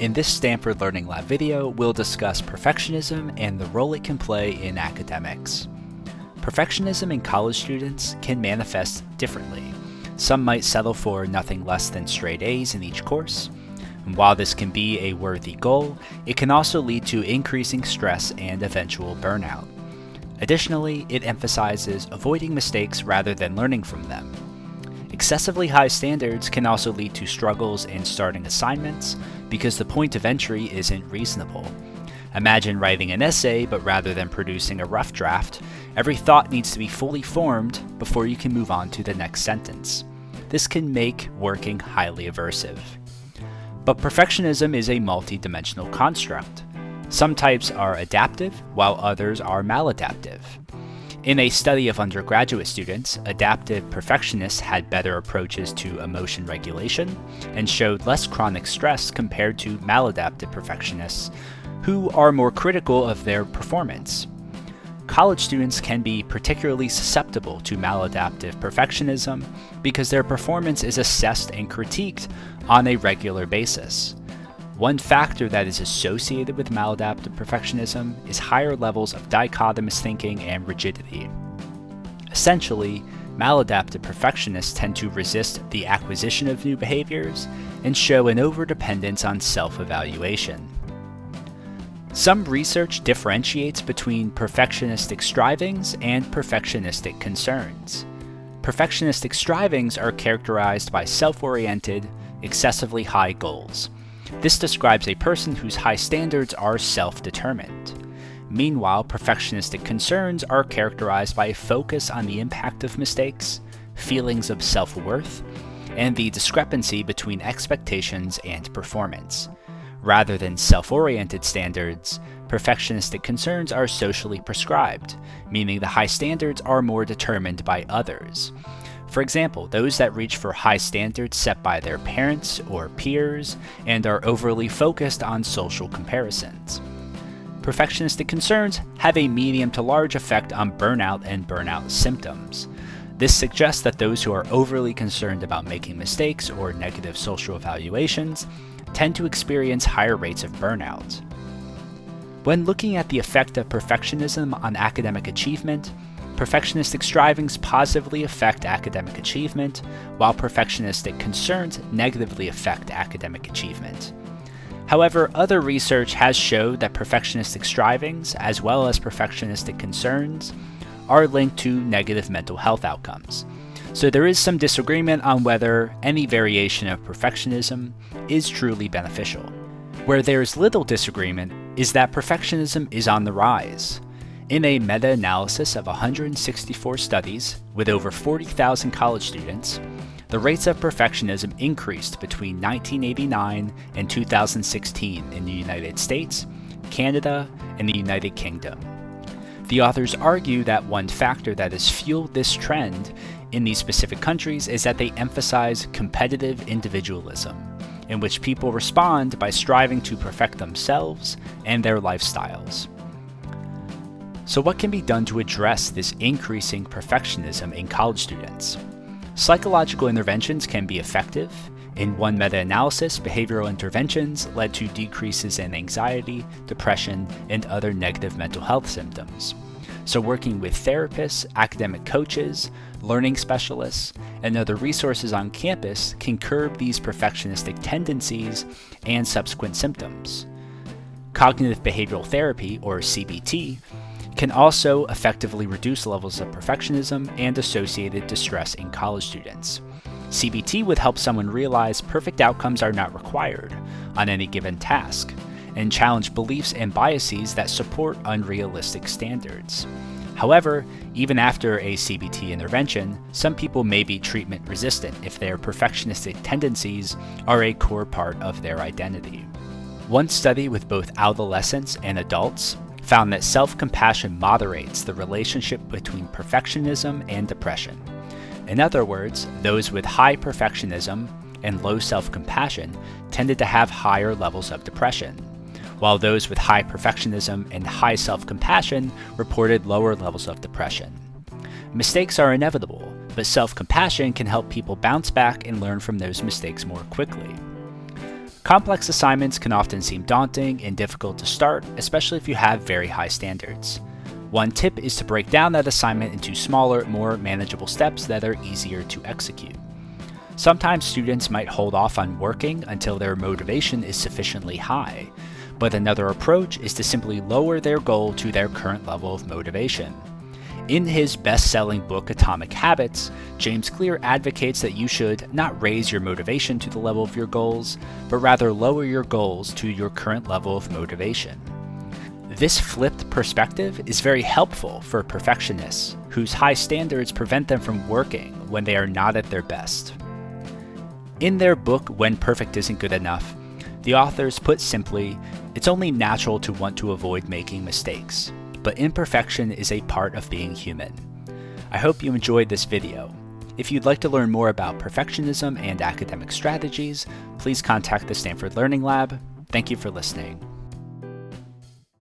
In this Stanford Learning Lab video, we'll discuss perfectionism and the role it can play in academics. Perfectionism in college students can manifest differently. Some might settle for nothing less than straight A's in each course. And while this can be a worthy goal, it can also lead to increasing stress and eventual burnout. Additionally, it emphasizes avoiding mistakes rather than learning from them. Excessively high standards can also lead to struggles in starting assignments because the point of entry isn't reasonable. Imagine writing an essay, but rather than producing a rough draft, every thought needs to be fully formed before you can move on to the next sentence. This can make working highly aversive. But perfectionism is a multi-dimensional construct. Some types are adaptive, while others are maladaptive. In a study of undergraduate students, adaptive perfectionists had better approaches to emotion regulation and showed less chronic stress compared to maladaptive perfectionists, who are more critical of their performance. College students can be particularly susceptible to maladaptive perfectionism because their performance is assessed and critiqued on a regular basis. One factor that is associated with maladaptive perfectionism is higher levels of dichotomous thinking and rigidity. Essentially, maladaptive perfectionists tend to resist the acquisition of new behaviors and show an overdependence on self-evaluation. Some research differentiates between perfectionistic strivings and perfectionistic concerns. Perfectionistic strivings are characterized by self-oriented, excessively high goals. This describes a person whose high standards are self-determined. Meanwhile, perfectionistic concerns are characterized by a focus on the impact of mistakes, feelings of self-worth, and the discrepancy between expectations and performance. Rather than self-oriented standards, perfectionistic concerns are socially prescribed, meaning the high standards are more determined by others. For example, those that reach for high standards set by their parents or peers and are overly focused on social comparisons. Perfectionistic concerns have a medium to large effect on burnout and burnout symptoms. This suggests that those who are overly concerned about making mistakes or negative social evaluations tend to experience higher rates of burnout. When looking at the effect of perfectionism on academic achievement, perfectionistic strivings positively affect academic achievement, while perfectionistic concerns negatively affect academic achievement. However, other research has showed that perfectionistic strivings, as well as perfectionistic concerns, are linked to negative mental health outcomes. So there is some disagreement on whether any variation of perfectionism is truly beneficial. Where there is little disagreement is that perfectionism is on the rise. In a meta-analysis of 164 studies with over 40,000 college students, the rates of perfectionism increased between 1989 and 2016 in the United States, Canada, and the United Kingdom. The authors argue that one factor that has fueled this trend in these specific countries is that they emphasize competitive individualism, in which people respond by striving to perfect themselves and their lifestyles. So what can be done to address this increasing perfectionism in college students? Psychological interventions can be effective. In one meta-analysis, behavioral interventions led to decreases in anxiety, depression, and other negative mental health symptoms. So working with therapists, academic coaches, learning specialists, and other resources on campus can curb these perfectionistic tendencies and subsequent symptoms. Cognitive behavioral therapy, or CBT, can also effectively reduce levels of perfectionism and associated distress in college students. CBT would help someone realize perfect outcomes are not required on any given task, and challenge beliefs and biases that support unrealistic standards. However, even after a CBT intervention, some people may be treatment resistant if their perfectionistic tendencies are a core part of their identity. One study with both adolescents and adults found that self-compassion moderates the relationship between perfectionism and depression. In other words, those with high perfectionism and low self-compassion tended to have higher levels of depression, while those with high perfectionism and high self-compassion reported lower levels of depression. Mistakes are inevitable, but self-compassion can help people bounce back and learn from those mistakes more quickly. Complex assignments can often seem daunting and difficult to start, especially if you have very high standards. One tip is to break down that assignment into smaller, more manageable steps that are easier to execute. Sometimes students might hold off on working until their motivation is sufficiently high, but another approach is to simply lower their goal to their current level of motivation. In his best-selling book Atomic Habits, James Clear advocates that you should not raise your motivation to the level of your goals, but rather lower your goals to your current level of motivation. This flipped perspective is very helpful for perfectionists, whose high standards prevent them from working when they are not at their best. In their book, When Perfect Isn't Good Enough, the authors put simply, it's only natural to want to avoid making mistakes, but imperfection is a part of being human. I hope you enjoyed this video. If you'd like to learn more about perfectionism and academic strategies, please contact the Stanford Learning Lab. Thank you for listening.